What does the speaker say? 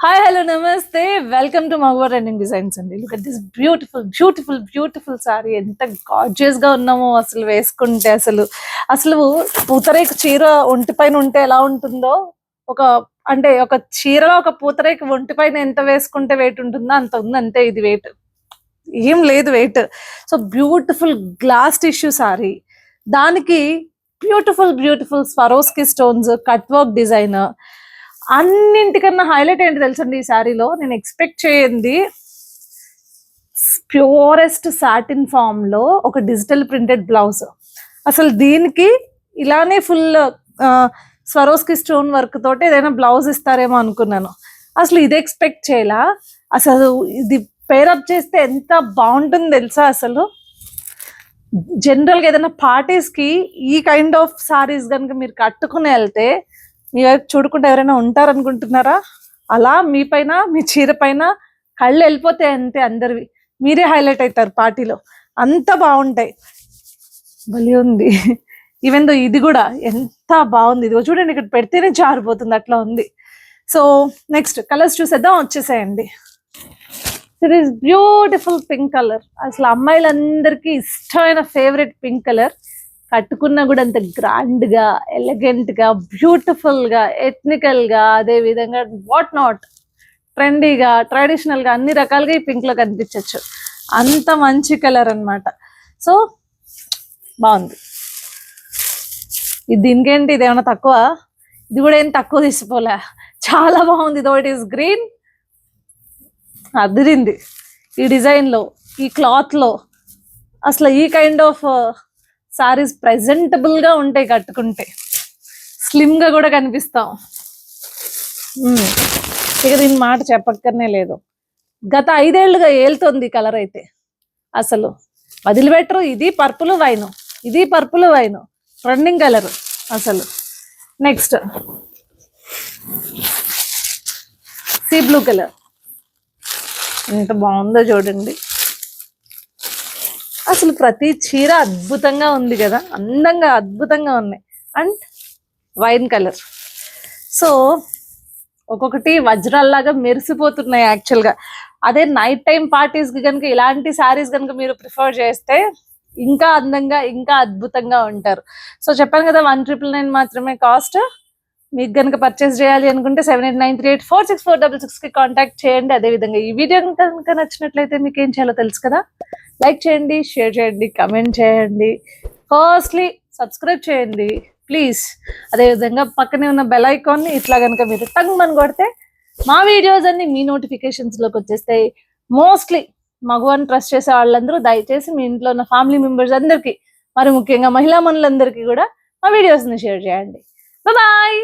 Hi hello నమస్తే welcome to మగవా trending designs అండి. Look at this beautiful beautiful beautiful sorry. ఎంత gorgeous గా ఉన్నామో అసలు వేసుకుంటే అసలు అసలు పూతరేకు చీర ఒంటి పైన ఉంటే ఎలా ఉంటుందో ఒక అంటే ఒక చీరలో ఒక పూతరేకు ఒంటి పైన ఎంత వేసుకుంటే వెయిట్ ఉంటుందో అంత ఉంది. అంతే ఇది వెయిట్ ఏం లేదు wait. So beautiful glass tissue sorry, దానికి beautiful beautiful Swarovski stones, cut work design. అన్నింటికన్నా హైలైట్ ఏంటి తెలుసండి ఈ శారీలో, నేను ఎక్స్పెక్ట్ చేయండి ప్యూరెస్ట్ సాటిన్ ఫామ్ లో ఒక డిజిటల్ ప్రింటెడ్ బ్లౌజ్. అసలు దీనికి ఇలానే ఫుల్ స్వరోస్కి స్టోన్ వర్క్ తోటి ఏదైనా బ్లౌజ్ ఇస్తారేమో అనుకున్నాను. అసలు ఇది ఎక్స్పెక్ట్ చేయలా. అసలు ఇది పేరప్ చేస్తే ఎంత బాగుంటుంది తెలుసా. అసలు జనరల్గా ఏదైనా పార్టీస్కి ఈ కైండ్ ఆఫ్ సారీస్ కనుక మీరు కట్టుకుని వెళ్తే మీ వైపు చూడకుండా ఎవరైనా ఉంటారనుకుంటున్నారా? అలా మీ పైన మీ చీర పైన కళ్ళు వెళ్ళిపోతాయి అంతే అందరివి. మీరే హైలైట్ అవుతారు పార్టీలో, అంత బాగుంటాయి. భలే ఉంది. ఈవెన్ దో ఇది కూడా ఎంత బాగుంది. ఇదిగో చూడండి, ఇక్కడ పెడితేనే జారిపోతుంది, అట్లా ఉంది. సో నెక్స్ట్ కలర్స్ చూసేద్దాం, వచ్చేసేయండి. It is beautiful pink colour. అసలు అమ్మాయిలందరికీ ఇష్టమైన ఫేవరెట్ పింక్ కలర్. కట్టుకున్నా కూడా అంత గ్రాండ్ గా, ఎలిగెంట్ గా, బ్యూటిఫుల్ గా, ఎథ్నికల్ గా, అదే విధంగా వాట్ నాట్ ట్రెండీగా, ట్రెడిషనల్ గా అన్ని రకాలుగా ఈ పింక్ లో కనిపించవచ్చు. అంత మంచి కలర్ అన్నమాట. సో బాగుంది. ఇది దీనికేంటి, ఇది ఏమైనా తక్కువ? ఇది కూడా ఏం తక్కువ తీసిపోలే, చాలా బాగుంది. దో ఇట్ ఈస్ గ్రీన్, అదిరింది. ఈ డిజైన్ లో, ఈ క్లాత్ లో అసలు ఈ కైండ్ ఆఫ్ సారీస్ ప్రెజెంటబుల్ గా ఉంటాయి, కట్టుకుంటే స్లిమ్ గా కూడా కనిపిస్తాం. ఇక దీని మాట చెప్పక్కర్నే లేదు. గత 5 ఏళ్లుగా ఏలుతోంది కలర్ అయితే, అసలు వదిలిపెట్టరు. ఇది పర్పుల్ వైన్, ఇది పర్పుల్ వైన్, ట్రెండింగ్ కలర్ అసలు. నెక్స్ట్ సీ బ్లూ కలర్, ఎంత బాగుందో చూడండి. అసలు ప్రతి చీర అద్భుతంగా ఉంది కదా, అందంగా అద్భుతంగా ఉన్నాయి. And wine colour. సో ఒక్కొక్కటి వజ్రాల్లాగా మెరిసిపోతున్నాయి యాక్చువల్గా. అదే నైట్ టైం పార్టీస్కి కనుక ఇలాంటి శారీస్ కనుక మీరు ప్రిఫర్ చేస్తే ఇంకా అందంగా, ఇంకా అద్భుతంగా ఉంటారు. సో చెప్పాను కదా, 1999 మాత్రమే కాస్ట్. మీకు కనుక పర్చేస్ చేయాలి అనుకుంటే 7893846466కి కాంటాక్ట్ చేయండి. అదేవిధంగా ఈ వీడియో కనుక నచ్చినట్లయితే మీకు ఏం చేయాలో తెలుసు కదా, లైక్ చేయండి, షేర్ చేయండి, కమెంట్ చేయండి, ఫస్ట్లీ సబ్స్క్రైబ్ చేయండి ప్లీజ్. అదేవిధంగా పక్కనే ఉన్న బెల్ ఐకాన్ని ఇట్లా కనుక మీరు టంగ్ అని కొడితే మా వీడియోస్ అన్ని మీ నోటిఫికేషన్స్లోకి వచ్చేస్తాయి. మోస్ట్లీ మగవాన్ని ట్రస్ట్ చేసే వాళ్ళందరూ దయచేసి మీ ఇంట్లో ఉన్న ఫ్యామిలీ మెంబర్స్ అందరికీ, మరి ముఖ్యంగా మహిళా మనులందరికీ కూడా మా వీడియోస్ని షేర్ చేయండి. బాయ్.